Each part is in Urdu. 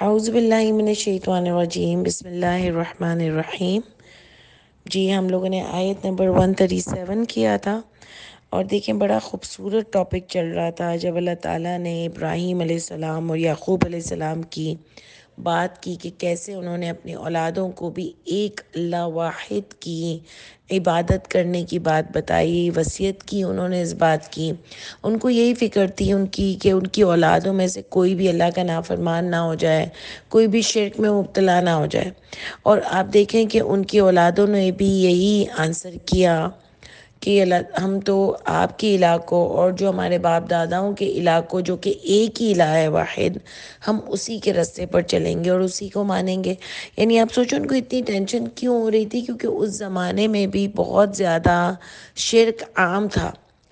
اعوذ باللہ من الشیطان الرجیم، بسم اللہ الرحمن الرحیم۔ جی ہم لوگوں نے آیت نمبر 137 کیا تھا، اور دیکھیں بڑا خوبصورت ٹاپک چل رہا تھا جب اللہ تعالیٰ نے ابراہیم علیہ السلام اور یعقوب علیہ السلام کی بات کی کہ کیسے انہوں نے اپنی اولادوں کو بھی ایک اللہ واحد کی عبادت کرنے کی بات بتائی، وصیت کی انہوں نے اس بات کی۔ ان کو یہی فکر تھی ان کی کہ ان کی اولادوں میں سے کوئی بھی اللہ کا نافرمان نہ ہو جائے، کوئی بھی شرک میں مبتلا نہ ہو جائے۔ اور آپ دیکھیں کہ ان کی اولادوں نے بھی یہی آنسر کیا کہ ہم تو آپ کے الہ کو اور جو ہمارے باپ داداؤں کے الہ کو، جو کہ ایک ہی الہ ہے واحد، ہم اسی کے راستے پر چلیں گے اور اسی کو مانیں گے۔ یعنی آپ سوچو ان کو اتنی ٹینشن کیوں ہو رہی تھی، کیونکہ اس زمانے میں بھی بہت زیادہ شرک عام تھا،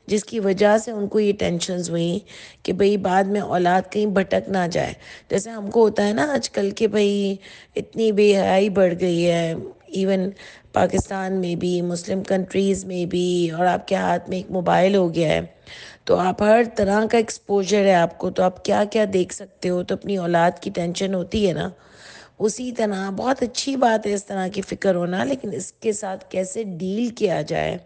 جس کی وجہ سے ان کو یہ ٹینشنز ہوئی کہ بھئی بعد میں اولاد کہیں بھٹک نہ جائے۔ جیسے ہم کو ہوتا ہے نا آج کل کہ بھئی اتنی بے حیائی بڑھ گئی ہے، ایون پاکستان میں بھی، مسلم کنٹریز میں بھی، اور آپ کے ہاتھ میں ایک موبائل ہو گیا ہے تو آپ ہر طرح کا ایکسپوجر ہے آپ کو، تو آپ کیا کیا دیکھ سکتے ہو، تو اپنی اولاد کی ٹینشن ہوتی ہے نا۔ اسی طرح بہت اچھی بات ہے اس طرح کی فکر ہونا، لیکن اس کے ساتھ کیسے ڈیل کیا جائے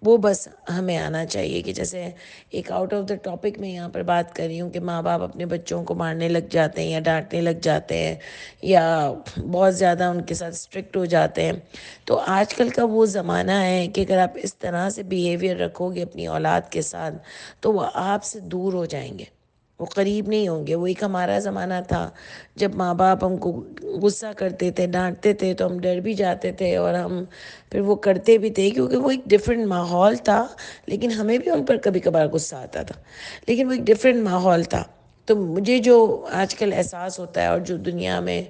وہ بس ہمیں آنا چاہیے۔ کہ جیسے ایک آؤٹ آف دا ٹاپک میں یہاں پر بات کر رہی ہوں کہ ماں باپ اپنے بچوں کو مارنے لگ جاتے ہیں یا ڈانٹنے لگ جاتے ہیں یا بہت زیادہ ان کے ساتھ اسٹرکٹ ہو جاتے ہیں۔ تو آج کل کا وہ زمانہ ہے کہ اگر آپ اس طرح سے بیہیویئر رکھو گے اپنی اولاد کے ساتھ تو وہ آپ سے دور ہو جائیں گے، وہ قریب نہیں ہوں گے۔ وہ ایک ہمارا زمانہ تھا جب ماں باپ ہم کو غصہ کرتے تھے، ڈانٹتے تھے تو ہم ڈر بھی جاتے تھے، اور ہم پھر وہ کرتے بھی تھے کیونکہ وہ ایک ڈیفرنٹ ماحول تھا، لیکن ہمیں بھی ان پر کبھی کبھار غصہ آتا تھا، لیکن وہ ایک ڈیفرنٹ ماحول تھا۔ تو مجھے جو آج کل احساس ہوتا ہے اور جو دنیا میں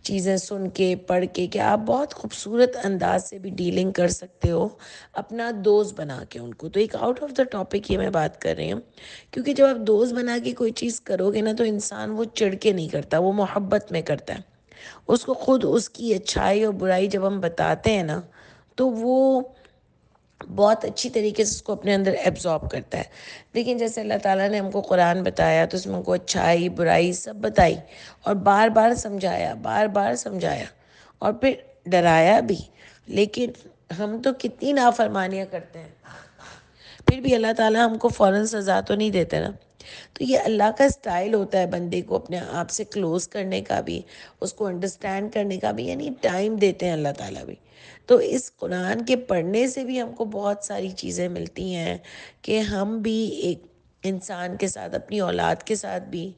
چیزیں سن کے پڑھ کے کہ آپ بہت خوبصورت انداز سے بھی ڈیلنگ کر سکتے ہو اپنا دوست بنا کے ان کو، تو ایک آؤٹ آف دا ٹاپک یہ میں بات کر رہی ہوں۔ کیونکہ جب آپ دوست بنا کے کوئی چیز کرو گے نا تو انسان وہ چڑھ کے نہیں کرتا، وہ محبت میں کرتا ہے۔ اس کو خود اس کی اچھائی اور برائی جب ہم بتاتے ہیں نا تو وہ بہت اچھی طریقے سے اس کو اپنے اندر ایبزارب کرتا ہے۔ لیکن جیسے اللہ تعالیٰ نے ہم کو قرآن بتایا تو اس میں ہم کو اچھائی برائی سب بتائی، اور بار بار سمجھایا، بار بار سمجھایا، اور پھر ڈرایا بھی۔ لیکن ہم تو کتنی نافرمانیاں کرتے ہیں، پھر بھی اللہ تعالیٰ ہم کو فوراً سزا تو نہیں دیتے نا۔ تو یہ اللہ کا سٹائل ہوتا ہے بندے کو اپنے آپ سے کلوز کرنے کا بھی، اس کو انڈرسٹینڈ کرنے کا بھی، یعنی ٹائم دیتے ہیں اللہ تعالیٰ بھی۔ تو اس قرآن کے پڑھنے سے بھی ہم کو بہت ساری چیزیں ملتی ہیں کہ ہم بھی ایک انسان کے ساتھ، اپنی اولاد کے ساتھ بھی،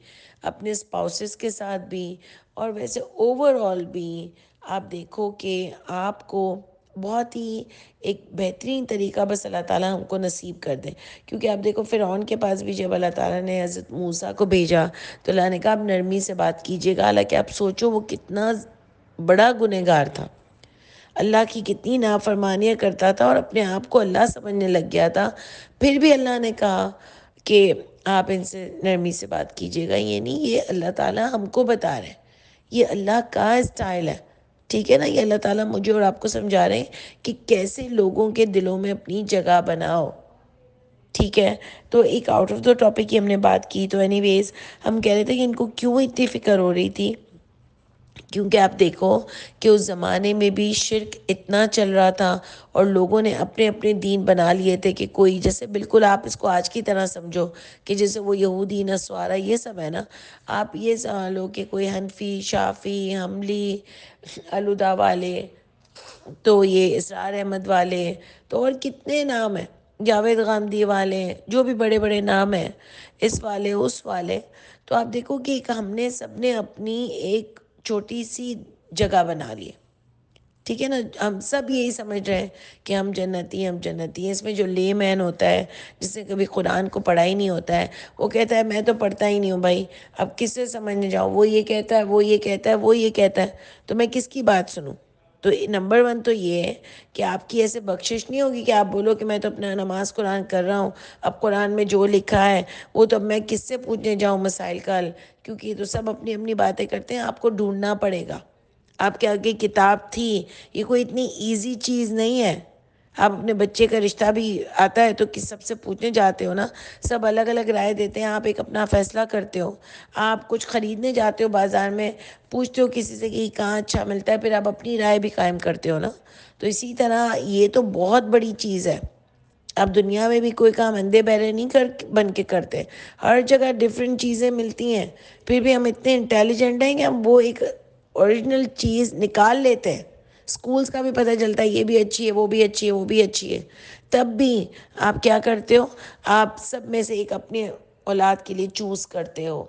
اپنے اسپاؤسز کے ساتھ بھی، اور ویسے اوور آل بھی آپ دیکھو کہ آپ کو بہت ہی ایک بہترین طریقہ بس اللہ تعالیٰ ہم کو نصیب کر دے۔ کیونکہ آپ دیکھو فرعون کے پاس بھی جب اللہ تعالیٰ نے حضرت موسیٰ کو بھیجا تو اللہ نے کہا آپ نرمی سے بات کیجیے گا، حالانکہ آپ سوچو وہ کتنا بڑا گنہگار تھا، اللہ کی کتنی نافرمانیاں کرتا تھا اور اپنے آپ کو اللہ سمجھنے لگ گیا تھا، پھر بھی اللہ نے کہا کہ آپ ان سے نرمی سے بات کیجیے گا۔ یہ نہیں، یہ اللہ تعالیٰ ہم کو بتا رہے ہیں، یہ اللہ کا اسٹائل ہے، ٹھیک ہے نا۔ یہ اللہ تعالیٰ مجھے اور آپ کو سمجھا رہے ہیں کہ کیسے لوگوں کے دلوں میں اپنی جگہ بناؤ، ٹھیک ہے۔ تو ایک آؤٹ آف دا ٹاپک کی ہم نے بات کی۔ تو اینی ویز ہم کہہ رہے تھے کہ ان کو کیوں اتنی فکر ہو رہی تھی، کیونکہ آپ دیکھو کہ اس زمانے میں بھی شرک اتنا چل رہا تھا اور لوگوں نے اپنے اپنے دین بنا لیے تھے کہ کوئی جیسے بالکل آپ اس کو آج کی طرح سمجھو کہ جیسے وہ یہودی نصارہ یہ سب ہے نا، آپ یہ لو کہ کوئی حنفی، شافی، حنبلی، الہدا والے، تو یہ اسرار احمد والے، تو اور کتنے نام ہیں، جاوید غامدی والے، جو بھی بڑے بڑے نام ہیں، اس والے اس والے۔ تو آپ دیکھو کہ ایک ہم نے سب نے اپنی ایک چھوٹی سی جگہ بنا لی ہے، ٹھیک ہے نا۔ ہم سب یہی سمجھ رہے ہیں کہ ہم جنتی ہیں، ہم جنتی ہیں۔ اس میں جو لے مین ہوتا ہے جس نے کبھی قرآن کو پڑھا ہی نہیں ہوتا ہے، وہ کہتا ہے میں تو پڑھتا ہی نہیں ہوں بھائی، اب کس سے سمجھنے جاؤں، وہ یہ کہتا ہے، وہ یہ کہتا ہے، وہ یہ کہتا ہے، تو میں کس کی بات سنوں۔ تو نمبر ون تو یہ ہے کہ آپ کی ایسے بخشش نہیں ہوگی کہ آپ بولو کہ میں تو اپنا نماز قرآن کر رہا ہوں، اب قرآن میں جو لکھا ہے وہ تو اب میں کس سے پوچھنے جاؤں مسائل کا حل، کیونکہ یہ تو سب اپنی اپنی باتیں کرتے ہیں، آپ کو ڈھونڈنا پڑے گا۔ آپ کے آگے کتاب تھی، یہ کوئی اتنی ایزی چیز نہیں ہے، آپ اپنے بچے کا رشتہ بھی آتا ہے تو کس سب سے پوچھنے جاتے ہو نا، سب الگ الگ رائے دیتے ہیں، آپ ایک اپنا فیصلہ کرتے ہو. آپ کچھ خریدنے جاتے ہو بازار میں، پوچھتے ہو کسی سے کہ کہاں اچھا ملتا ہے، پھر آپ اپنی رائے بھی قائم کرتے ہو نا. تو اسی طرح یہ تو بہت بڑی چیز ہے. اب دنیا میں بھی کوئی کام اندھے بہرے نہیں بن کے کرتے، ہر جگہ ڈفرینٹ چیزیں ملتی ہیں، پھر بھی ہم اتنے انٹیلیجنٹ ہیں کہ ہم وہ ایک اوریجنل چیز نکال لیتے ہیں. اسکولس کا بھی پتہ چلتا ہے یہ بھی اچھی ہے، وہ بھی اچھی ہے، وہ بھی اچھی ہے، تب بھی آپ کیا کرتے ہو، آپ سب میں سے ایک اپنے اولاد کے لیے چوز کرتے ہو.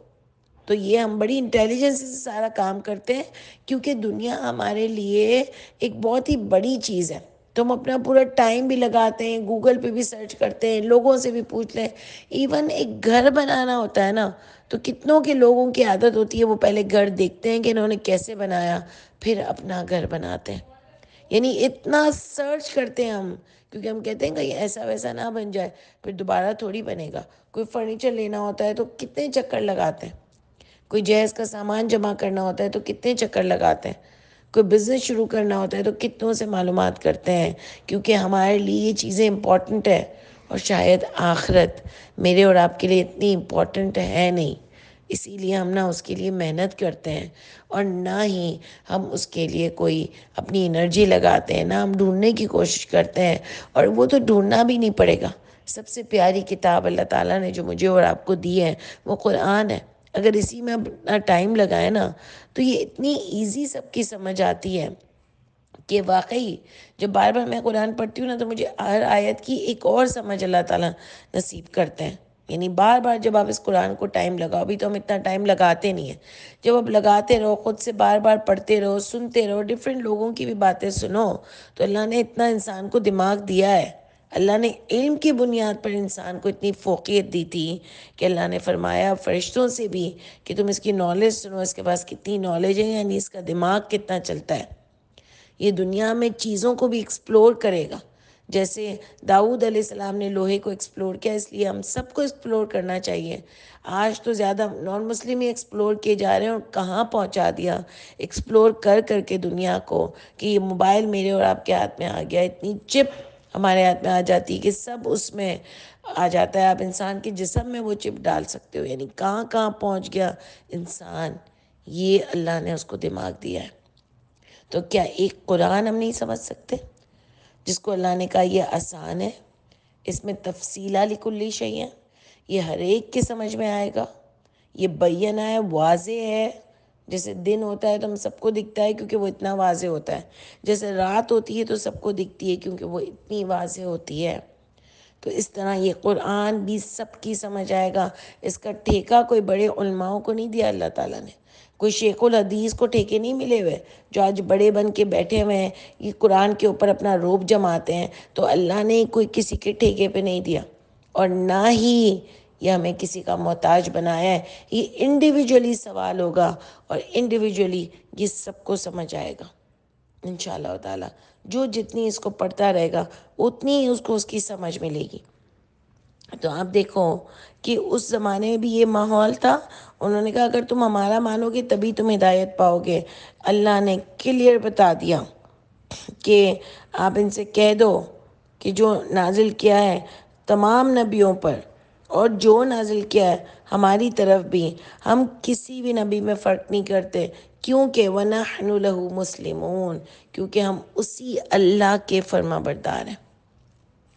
تو یہ ہم بڑی انٹیلیجنس سے سارا کام کرتے ہیں، کیونکہ دنیا ہمارے لیے ایک بہت ہی بڑی چیز ہے. تو ہم اپنا پورا ٹائم بھی لگاتے ہیں، گوگل پہ بھی سرچ کرتے ہیں، لوگوں سے بھی پوچھ لیں. ایون ایک گھر بنانا ہوتا ہے نا، تو کتنوں کے لوگوں کی عادت ہوتی ہے وہ پہلے گھر دیکھتے ہیں کہ انہوں نے کیسے بنایا، پھر اپنا گھر بناتے ہیں. یعنی اتنا سرچ کرتے ہیں ہم، کیونکہ ہم کہتے ہیں کہیں ایسا ویسا نہ بن جائے، پھر دوبارہ تھوڑی بنے گا. کوئی فرنیچر لینا ہوتا ہے تو کتنے چکر لگاتے ہیں، کوئی جہیز کا سامان جمع کرنا ہوتا ہے تو کتنے چکر لگاتے ہیں، کوئی بزنس شروع کرنا ہوتا ہے تو کتنوں سے معلومات کرتے ہیں، کیونکہ ہمارے لیے یہ چیزیں امپورٹنٹ ہے. اور شاید آخرت میرے اور آپ کے لیے اتنی امپورٹنٹ ہے نہیں، اسی لیے ہم نہ اس کے لیے محنت کرتے ہیں، اور نہ ہی ہم اس کے لیے کوئی اپنی انرجی لگاتے ہیں، نہ ہم ڈھونڈنے کی کوشش کرتے ہیں. اور وہ تو ڈھونڈنا بھی نہیں پڑے گا. سب سے پیاری کتاب اللہ تعالیٰ نے جو مجھے اور آپ کو دی ہے وہ قرآن ہے. اگر اسی میں اپنا ٹائم لگائے نا تو یہ اتنی ایزی سب کی سمجھ آتی ہے کہ واقعی جب بار بار میں قرآن پڑھتی ہوں نا تو مجھے ہر آیت کی ایک اور سمجھ اللہ تعالیٰ نصیب کرتے ہیں. یعنی بار بار جب آپ اس قرآن کو ٹائم لگاؤ، ابھی تو ہم اتنا ٹائم لگاتے نہیں ہیں، جب آپ لگاتے رہو، خود سے بار بار پڑھتے رہو، سنتے رہو، ڈفرینٹ لوگوں کی بھی باتیں سنو، تو اللہ نے اتنا انسان کو دماغ دیا ہے. اللہ نے علم کی بنیاد پر انسان کو اتنی فوقیت دی تھی کہ اللہ نے فرمایا فرشتوں سے بھی کہ تم اس کی نالج سنو، اس کے پاس کتنی نالج ہے، یعنی اس کا دماغ کتنا چلتا ہے. یہ دنیا میں چیزوں کو بھی ایکسپلور کرے گا. جیسے داؤد علیہ السلام نے لوہے کو ایکسپلور کیا، اس لیے ہم سب کو ایکسپلور کرنا چاہیے. آج تو زیادہ نان مسلم ہی ایکسپلور کیے جا رہے ہیں، اور کہاں پہنچا دیا ایکسپلور کر کر کے دنیا کو کہ یہ موبائل میرے اور آپ کے ہاتھ میں آ گیا، اتنی چپ ہمارے ہاتھ میں آ جاتی ہے کہ سب اس میں آ جاتا ہے. آپ انسان کے جسم میں وہ چپ ڈال سکتے ہو، یعنی کہاں کہاں پہنچ گیا انسان. یہ اللہ نے اس کو دماغ دیا ہے. تو کیا ایک قرآن ہم نہیں سمجھ سکتے جس کو اللہ نے کہا یہ آسان ہے، اس میں تفصیلہ لکلی شیء ہے، یہ ہر ایک کے سمجھ میں آئے گا، یہ بینہ ہے، واضح ہے. جیسے دن ہوتا ہے تو ہم سب کو دکھتا ہے کیونکہ وہ اتنا واضح ہوتا ہے، جیسے رات ہوتی ہے تو سب کو دکھتی ہے کیونکہ وہ اتنی واضح ہوتی ہے. تو اس طرح یہ قرآن بھی سب کی سمجھ آئے گا. اس کا ٹھیکہ کوئی بڑے علماؤں کو نہیں دیا اللہ تعالیٰ نے، کوئی شیخ الحدیث کو ٹھیکے نہیں ملے ہوئے جو آج بڑے بن کے بیٹھے ہوئے ہیں، یہ قرآن کے اوپر اپنا روب جماتے ہیں. تو اللہ نے کوئی کسی کے ٹھیکے پہ نہیں دیا، اور نہ ہی یہ ہمیں کسی کا محتاج بنایا ہے. یہ انڈیویجولی سوال ہوگا اور انڈیویجولی یہ سب کو سمجھ آئے گا انشاءاللہ تعالیٰ. جو جتنی اس کو پڑھتا رہے گا اتنی ہی اس کو اس کی سمجھ ملے گی. تو آپ دیکھو کہ اس زمانے میں بھی یہ ماحول تھا. انہوں نے کہا اگر تم ہمارا مانو گے تبھی تم ہدایت پاؤ گے. اللہ نے کلیئر بتا دیا کہ آپ ان سے کہہ دو کہ جو نازل کیا ہے تمام نبیوں پر، اور جو نازل کیا ہے ہماری طرف بھی، ہم کسی بھی نبی میں فرق نہیں کرتے. کیونکہ وَنَحْنُ لَهُ مُسْلِمُونَ، کیونکہ ہم اسی اللہ کے فرما بردار ہیں.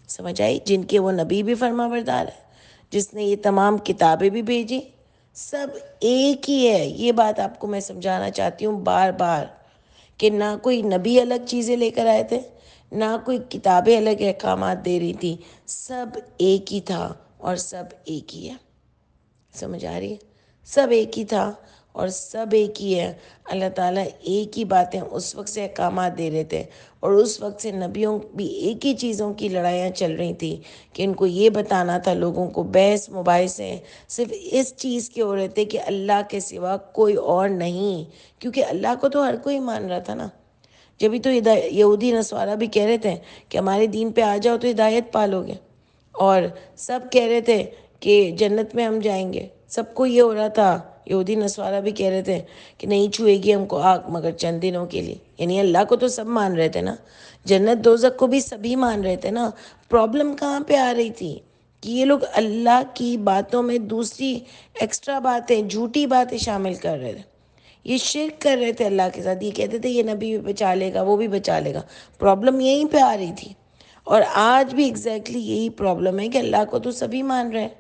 سمجھ آئی؟ جن کے وہ نبی بھی فرما بردار ہے، جس نے یہ تمام کتابیں بھی بھیجی، سب ایک ہی ہے. یہ بات آپ کو میں سمجھانا چاہتی ہوں بار بار کہ نہ کوئی نبی الگ چیزیں لے کر آئے تھے، نہ کوئی کتابیں الگ احکامات دے رہی تھی، سب ایک ہی تھا اور سب ایک ہی ہے. سمجھ آ رہی ہے؟ سب ایک ہی تھا اور سب ایک ہی ہے. اللہ تعالیٰ ایک ہی باتیں اس وقت سے احکامات دے رہے تھے، اور اس وقت سے نبیوں بھی ایک ہی چیزوں کی لڑائیاں چل رہی تھیں کہ ان کو یہ بتانا تھا لوگوں کو. بحث مباحثے صرف اس چیز کے ہو رہے تھے کہ اللہ کے سوا کوئی اور نہیں، کیونکہ اللہ کو تو ہر کوئی مان رہا تھا نا. جبھی تو یہودی نصارہ بھی کہہ رہے تھے کہ ہمارے دین پہ آ جاؤ تو ہدایت پالو گے، اور سب کہہ رہے تھے کہ جنت میں ہم جائیں گے. سب کو یہ ہو رہا تھا یہودی نصارہ بھی کہہ رہے تھے کہ نہیں چھوئے گی ہم کو آگ مگر چند دنوں کے لیے، یعنی اللہ کو تو سب مان رہے تھے نا، جنت دوزخ کو بھی سبھی مان رہے تھے نا۔ پرابلم کہاں پہ آ رہی تھی کہ یہ لوگ اللہ کی باتوں میں دوسری ایکسٹرا باتیں، جھوٹی باتیں شامل کر رہے تھے، یہ شرک کر رہے تھے اللہ کے ساتھ، یہ کہتے تھے یہ نبی بھی بچا لے گا، وہ بھی بچا لے گا۔ پرابلم یہیں پہ آ رہی تھی، اور آج بھی ایگزیکٹلی یہی پرابلم ہے کہ اللہ کو تو سبھی مان رہے ہیں،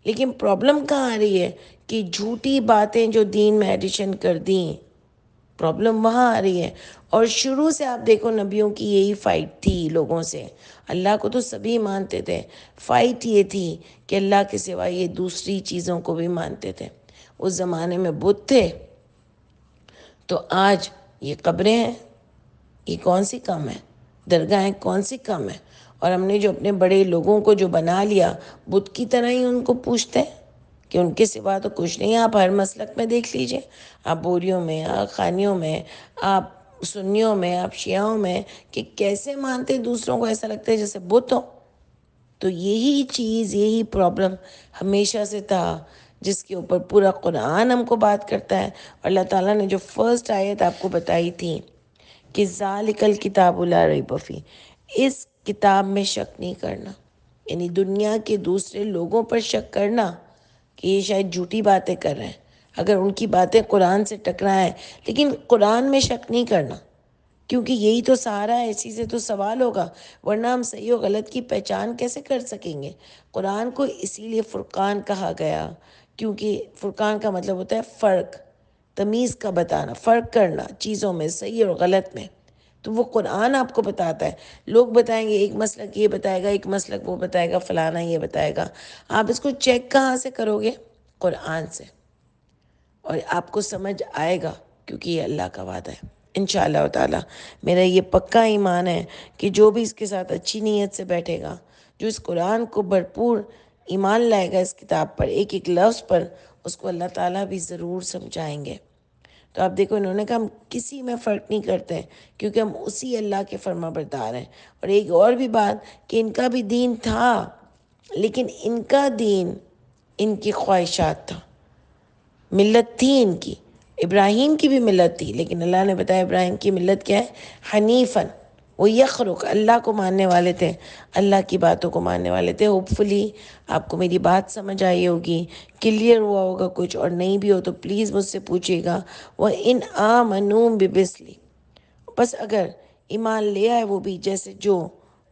لیکن پرابلم کہاں آ رہی ہے کہ جھوٹی باتیں جو دین میں ایڈیشن کر دیں، پرابلم وہاں آ رہی ہے۔ اور شروع سے آپ دیکھو نبیوں کی یہی فائٹ تھی لوگوں سے، اللہ کو تو سبھی مانتے تھے، فائٹ یہ تھی کہ اللہ کے سوا یہ دوسری چیزوں کو بھی مانتے تھے۔ اس زمانے میں بت تھے، تو آج یہ قبریں ہیں، یہ کون سی کم ہے؟ درگاہیں کون سی کم ہے؟ اور ہم نے جو اپنے بڑے لوگوں کو جو بنا لیا، بت کی طرح ہی ان کو پوچھتے ہیں کہ ان کے سوا تو کچھ نہیں۔ آپ ہر مسلک میں دیکھ لیجئے، آپ بوریوں میں، آپ خانیوں میں، آپ سنیوں میں، آپ شیعوں میں، کہ کیسے مانتے دوسروں کو، ایسا لگتا ہے جیسے بت ہو۔ تو یہی چیز، یہی پرابلم ہمیشہ سے تھا، جس کے اوپر پورا قرآن ہم کو بات کرتا ہے۔ اور اللہ تعالیٰ نے جو فرسٹ آیت آپ کو بتائی تھی کہ ذالک الکتاب لا ریب فیہ، اس کتاب میں شک نہیں کرنا، یعنی دنیا کے دوسرے لوگوں پر شک کرنا کہ یہ شاید جھوٹی باتیں کر رہے ہیں، اگر ان کی باتیں قرآن سے ٹکرائیں، لیکن قرآن میں شک نہیں کرنا، کیونکہ یہی تو سہارا ہے، اسی سے تو سوال ہوگا، ورنہ ہم صحیح و غلط کی پہچان کیسے کر سکیں گے؟ قرآن کو اسی لیے فرقان کہا گیا، کیونکہ فرقان کا مطلب ہوتا ہے فرق، تمیز کا بتانا، فرق کرنا چیزوں میں، صحیح اور غلط میں۔ تو وہ قرآن آپ کو بتاتا ہے۔ لوگ بتائیں گے ایک مسلک یہ بتائے گا، ایک مسلک وہ بتائے گا، فلانا یہ بتائے گا، آپ اس کو چیک کہاں سے کرو گے؟ قرآن سے، اور آپ کو سمجھ آئے گا، کیونکہ یہ اللہ کا وعدہ ہے۔ انشاءاللہ تعالی میرا یہ پکا ایمان ہے کہ جو بھی اس کے ساتھ اچھی نیت سے بیٹھے گا، جو اس قرآن کو بھرپور ایمان لائے گا، اس کتاب پر ایک ایک لفظ پر، اس کو اللہ تعالیٰ بھی ضرور سمجھائیں گے۔ تو آپ دیکھو انہوں نے کہا ہم کسی میں فرق نہیں کرتے، کیونکہ ہم اسی اللہ کے فرما بردار ہیں۔ اور ایک اور بھی بات کہ ان کا بھی دین تھا، لیکن ان کا دین ان کی خواہشات تھا، ملت تھی ان کی، ابراہیم کی بھی ملت تھی، لیکن اللہ نے بتایا ابراہیم کی ملت کیا ہے؟ حنیفاً، وہ یخرق، اللہ کو ماننے والے تھے، اللہ کی باتوں کو ماننے والے تھے۔ ہوپ فلی آپ کو میری بات سمجھ آئی ہوگی، کلیئر ہوا ہوگا کچھ، اور نہیں بھی ہو تو پلیز مجھ سے پوچھیے گا۔ وَإِنْ آمَنُوا بِمِثْلِ، بس اگر ایمان لے آئے وہ بھی جیسے جو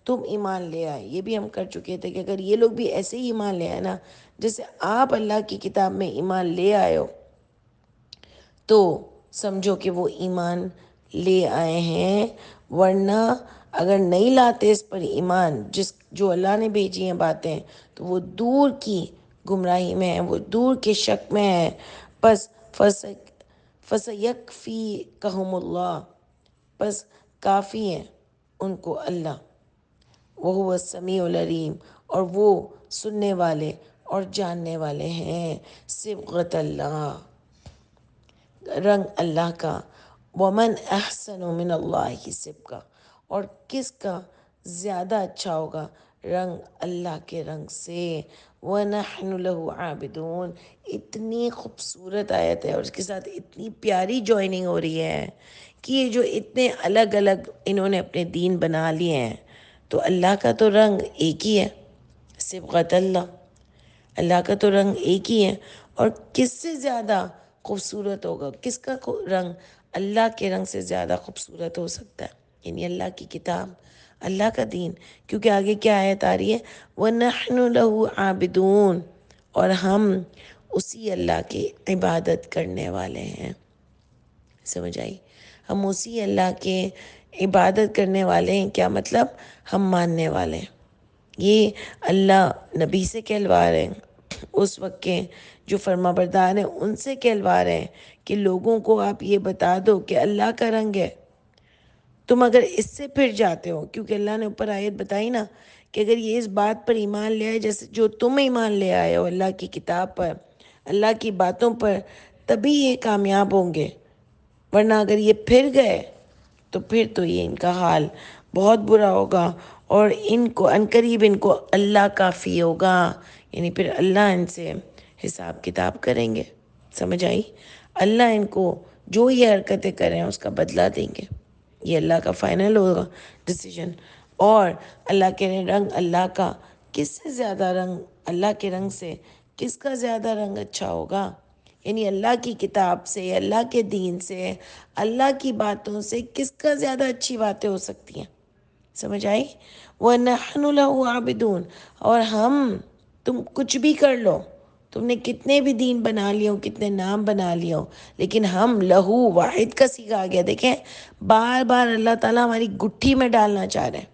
تم ایمان لے آئے، یہ بھی ہم کر چکے تھے کہ اگر یہ لوگ بھی ایسے ہی ایمان لے آئے نا جیسے آپ اللہ کی کتاب میں ایمان لے آئے ہو، تو سمجھو کہ وہ ایمان لے آئے ہیں۔ ورنہ اگر نہیں لاتے اس پر ایمان، جو اللہ نے بھیجی ہیں باتیں، تو وہ دور کی گمراہی میں ہے، وہ دور کے شک میں ہے۔ بس فَسَيَكْفِيكَهُمُ اللَّهُ، بس کافی ہیں ان کو اللہ، وَهُوَ السَّمِيعُ الْعَلِيمُ، اور وہ سننے والے اور جاننے والے ہیں۔ صبغۃ اللہ، رنگ اللہ کا، ومن احسن من اللہ صبغہ، اور کس کا زیادہ اچھا ہوگا رنگ اللہ کے رنگ سے۔ وَنَحْنُ لَهُ عَابِدُونَ، اتنی خوبصورت آیت ہے، اور اس کے ساتھ اتنی پیاری جوائننگ ہو رہی ہے کہ یہ جو اتنے الگ الگ انہوں نے اپنے دین بنا لیے ہیں، تو اللہ کا تو رنگ ایک ہی ہے، صبغۃ اللہ، اللہ کا تو رنگ ایک ہی ہے۔ اور کس سے زیادہ خوبصورت ہوگا، کس کا رنگ اللہ کے رنگ سے زیادہ خوبصورت ہو سکتا ہے؟ یعنی اللہ کی کتاب، اللہ کا دین، کیونکہ آگے کیا آیت آ رہی ہے؟ وَنَحْنُ لَهُ عَابِدُونَ، اور ہم اسی اللہ کی عبادت کرنے والے ہیں۔ سمجھ آئی؟ ہم اسی اللہ کے عبادت کرنے والے ہیں، کیا مطلب؟ ہم ماننے والے ہیں۔ یہ اللہ نبی سے کہلوا رہے ہیں، اس وقت کے جو فرما بردار ہیں ان سے کہلوا رہے ہیں کہ لوگوں کو آپ یہ بتا دو کہ اللہ کا رنگ ہے۔ تم اگر اس سے پھر جاتے ہو، کیونکہ اللہ نے اوپر آیت بتائی نا کہ اگر یہ اس بات پر ایمان لے آئے جیسے جو تم ایمان لے آئے ہو، اللہ کی کتاب پر، اللہ کی باتوں پر، تبھی یہ کامیاب ہوں گے، ورنہ اگر یہ پھر گئے تو پھر تو یہ ان کا حال بہت برا ہوگا، اور ان کو عنقریب ان کو اللہ کافی ہوگا، یعنی پھر اللہ ان سے حساب کتاب کریں گے۔ سمجھ آئی؟ اللہ ان کو جو یہ حرکتیں کریں اس کا بدلہ دیں گے، یہ اللہ کا فائنل ہوگا ڈیسیجن۔ اور اللہ کے رنگ، اللہ کا کس سے زیادہ رنگ، اللہ کے رنگ سے کس کا زیادہ رنگ اچھا ہوگا؟ یعنی اللہ کی کتاب سے، اللہ کے دین سے، اللہ کی باتوں سے کس کا زیادہ اچھی باتیں ہو سکتی ہیں؟ سمجھ آئی؟ وَنَحْنُ لَهُ عَابِدُونَ۔ اور ہم، تم کچھ بھی کر لو، تم نے کتنے بھی دین بنا لیے ہو، کتنے نام بنا لیے ہو، لیکن ہم لہو، واحد کا صیغہ آ گیا۔ دیکھیں بار بار اللہ تعالیٰ ہماری گٹھی میں ڈالنا چاہ رہے ہیں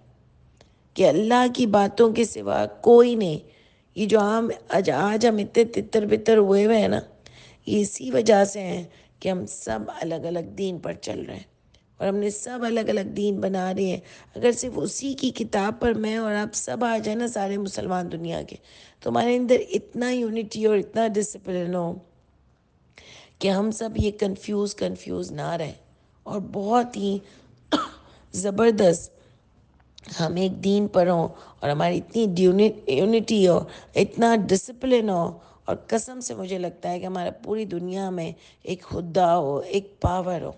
کہ اللہ کی باتوں کے سوا کوئی نہیں۔ یہ جو آج ہم اتنے تتر بتر ہوئے ہیں نا، یہ اسی وجہ سے ہیں کہ ہم سب الگ الگ دین پر چل رہے ہیں، اور ہم نے سب الگ الگ دین بنا رہے ہیں۔ اگر صرف اسی کی کتاب پر میں اور آپ سب آ جائیں نا، سارے مسلمان دنیا کے، تو ہمارے اندر اتنا یونٹی اور اتنا ڈسپلن ہو کہ ہم سب یہ کنفیوز نہ رہیں، اور بہت ہی زبردست ہم ایک دین پر ہوں، اور ہماری اتنی یونٹی ہو، اتنا ڈسپلن ہو، اور قسم سے مجھے لگتا ہے کہ ہمارا پوری دنیا میں ایک خدا ہو، ایک پاور ہو۔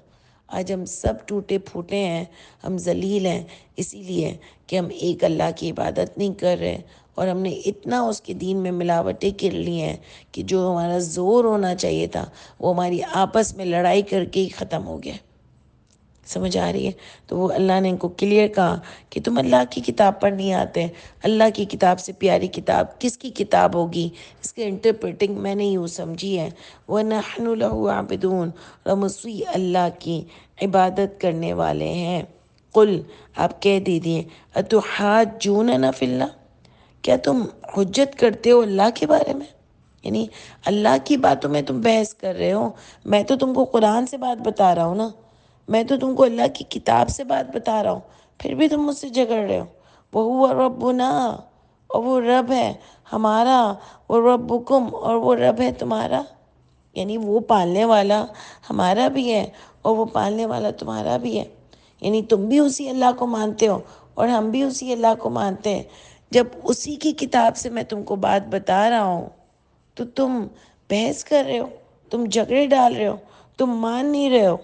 آج ہم سب ٹوٹے پھوٹے ہیں، ہم ذلیل ہیں، اسی لیے کہ ہم ایک اللہ کی عبادت نہیں کر رہے، اور ہم نے اتنا اس کے دین میں ملاوٹیں کر لی ہیں کہ جو ہمارا زور ہونا چاہیے تھا وہ ہماری آپس میں لڑائی کر کے ہی ختم ہو گیا۔ سمجھ آ رہی ہے؟ تو وہ اللہ نے ان کو کلیئر کہا کہ تم اللہ کی کتاب پر نہیں آتے۔ اللہ کی کتاب سے پیاری کتاب کس کی کتاب ہوگی؟ اس کے انٹرپریٹنگ میں نے یوں سمجھی ہے، وَنَحْنُ لَهُ عَابِدُونَ، ہم اسی اللہ کی عبادت کرنے والے ہیں۔ قل، آپ کہہ دیجئے، اتحاجوننا فی اللہ، کیا تم حجت کرتے ہو اللہ کے بارے میں؟ یعنی اللہ کی باتوں میں تم بحث کر رہے ہو؟ میں تو تم کو قرآن سے بات بتا رہا ہوں نا، میں تو تم کو اللہ کی کتاب سے بات بتا رہا ہوں، پھر بھی تم مجھ سے جھگڑ رہے ہو۔ وَهُوَ رَبُّنَا، اور وہ رب ہے ہمارا، وَرَبُّكُمْ، اور وہ رب ہے تمہارا، یعنی وہ پالنے والا ہمارا بھی ہے اور وہ پالنے والا تمہارا بھی ہے۔ یعنی تم بھی اسی اللہ کو مانتے ہو اور ہم بھی اسی اللہ کو مانتے ہیں۔ جب اسی کی کتاب سے میں تم کو بات بتا رہا ہوں تو تم بحث کر رہے ہو، تم جھگڑے ڈال رہے ہو، تم مان نہیں رہے ہو،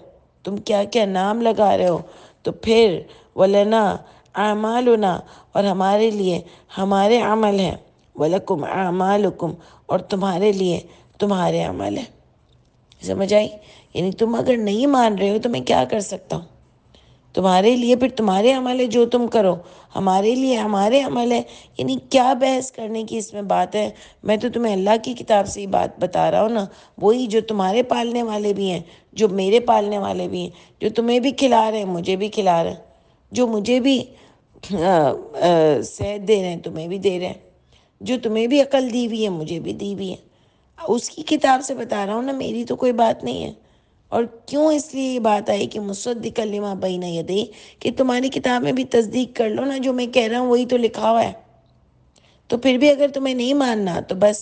تم کیا کیا نام لگا رہے ہو۔ تو پھر وَلَنَا أَعْمَالُنَا، اور ہمارے لیے ہمارے عمل ہیں، وَلَكُمْ أَعْمَالُكُمْ، اور تمہارے لیے تمہارے عمل ہیں۔ سمجھ آئی؟ یعنی تم اگر نہیں مان رہے ہو تو میں کیا کر سکتا ہوں؟ تمہارے لیے پھر تمہارے عمل ہے جو تم کرو، ہمارے لیے ہمارے عمل ہے۔ یعنی کیا بحث کرنے کی اس میں بات ہے؟ میں تو تمہیں اللہ کی کتاب سے ہی بات بتا رہا ہوں نا، وہی جو تمہارے پالنے والے بھی ہیں، جو میرے پالنے والے بھی ہیں، جو تمہیں بھی کھلا رہے ہیں مجھے بھی کھلا رہے ہیں، جو مجھے بھی صحت دے رہے ہیں تمہیں بھی دے رہے ہیں، جو تمہیں بھی عقل دی ہوئی ہے مجھے بھی دی ہوئی ہے۔ اس کی کتاب سے بتا رہا ہوں نا، میری تو کوئی بات نہیں ہے۔ اور کیوں اس لیے یہ بات آئی کہ مصدقا لما بین یدی، کہ تمہاری کتاب میں بھی تصدیق کر لو نا، جو میں کہہ رہا ہوں وہی تو لکھا ہوا ہے۔ تو پھر بھی اگر تمہیں نہیں ماننا تو بس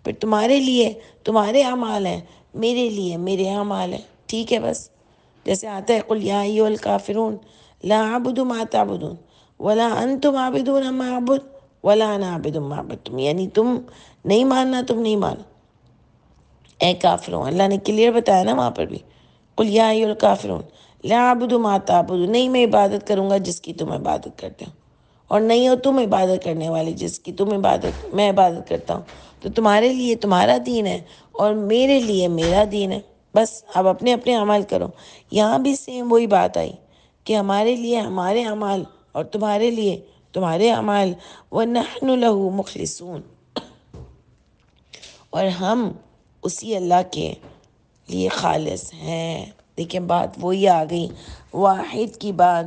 پھر تمہارے لیے تمہارے اعمال ہیں، میرے لیے میرے اعمال ہیں، ٹھیک ہے؟ بس جیسے آتا ہے قل یا ایھا الکافرون لا اعبد ما تعبدون ولا انتم عابدون ما اعبد ولا انا عابد ما عبدتم، یعنی تم نہیں ماننا، تم نہیں مانو اے کافروں۔ اللہ نے کلیئر بتایا نا وہاں پر بھی، قل یا ایھا الکافرون لا اعبد ما تعبدون، نہیں میں عبادت کروں گا جس کی تم عبادت کرتے ہو، اور نہیں ہو تم عبادت کرنے والے جس کی تم عبادت میں عبادت کرتا ہوں۔ تو تمہارے لیے تمہارا دین ہے اور میرے لیے میرا دین ہے، بس اب اپنے اپنے عمل کرو۔ یہاں بھی سیم وہی بات آئی کہ ہمارے لیے ہمارے اعمال اور تمہارے لیے تمہارے اعمال، وَنَحْنُ لَهُ مُخْلِصُونَ، اور ہم اسی اللہ کے لیے خالص ہیں۔ دیکھیں بات وہی آ گئی، واحد کی بات،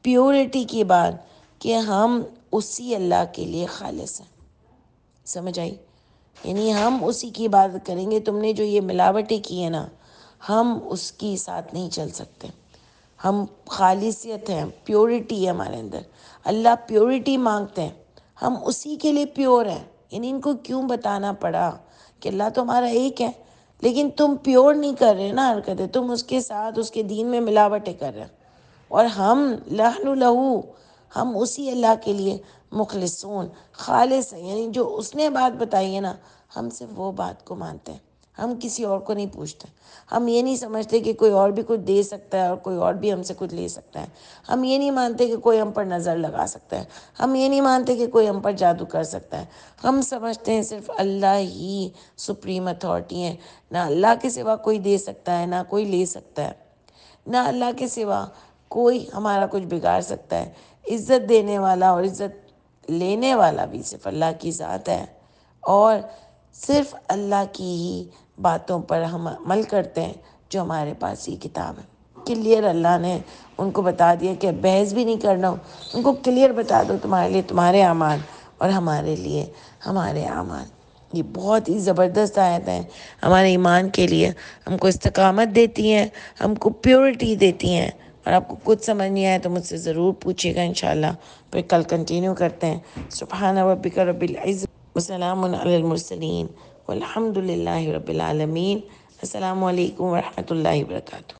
پیورٹی کی بات، کہ ہم اسی اللہ کے لیے خالص ہیں۔ سمجھ آئی؟ یعنی ہم اسی کی عبادت کریں گے۔ تم نے جو یہ ملاوٹیں کی ہے نا، ہم اس کی ساتھ نہیں چل سکتے۔ ہم خالصیت ہیں، پیورٹی ہے ہمارے اندر، اللہ پیورٹی مانگتے ہیں، ہم اسی کے لیے پیور ہیں۔ یعنی ان کو کیوں بتانا پڑا کہ اللہ تو ہمارا ایک ہے، لیکن تم پیور نہیں کر رہے نا حرکتیں، تم اس کے ساتھ اس کے دین میں ملاوٹیں کر رہے ہیں، اور ہم لہن لہو، ہم اسی اللہ کے لیے مخلصون، خالص ہیں، یعنی جو اس نے بات بتائی ہے نا، ہم صرف وہ بات کو مانتے ہیں، ہم کسی اور کو نہیں پوچھتے. ہم یہ نہیں سمجھتے کہ کوئی اور بھی کچھ دے سکتا ہے اور کوئی اور بھی ہم سے کچھ لے سکتا ہے. ہم یہ نہیں مانتے کہ کوئی ہم پر نظر لگا سکتا ہے. ہم یہ نہیں مانتے کہ کوئی ہم پر جادو کر سکتا ہے. ہم سمجھتے ہیں صرف اللہ ہی سپریم اتھارٹی ہیں. نہ اللہ کے سوا کوئی دے سکتا ہے، نہ کوئی لے سکتا ہے. نہ اللہ کے سوا کوئی ہمارا کچھ بگاڑ سکتا ہے. عزت دینے والا اور عزت لینے والا بھی صرف اللہ کی ذات ہے. اور صرف اللہ کی ہی باتوں پر ہم عمل کرتے ہیں جو ہمارے پاس یہ کتاب ہے. کلیئر اللہ نے ان کو بتا دیا کہ بحث بھی نہیں کرنا ہو. ان کو کلیئر بتا دو تمہارے لیے تمہارے اعمال اور ہمارے لیے ہمارے اعمال. یہ بہت ہی زبردست آیت ہیں ہمارے ایمان کے لیے. ہم کو استقامت دیتی ہیں، ہم کو پیورٹی دیتی ہیں. اور آپ کو کچھ سمجھ نہیں آئے تو مجھ سے ضرور پوچھیے گا انشاءاللہ. پھر کل کنٹینیو کرتے ہیں. سبحان ربک رب العزت وسلام علی المرسلین والحمد للہ رب العالمین. السلام علیکم ورحمۃ اللہ وبرکاتہ.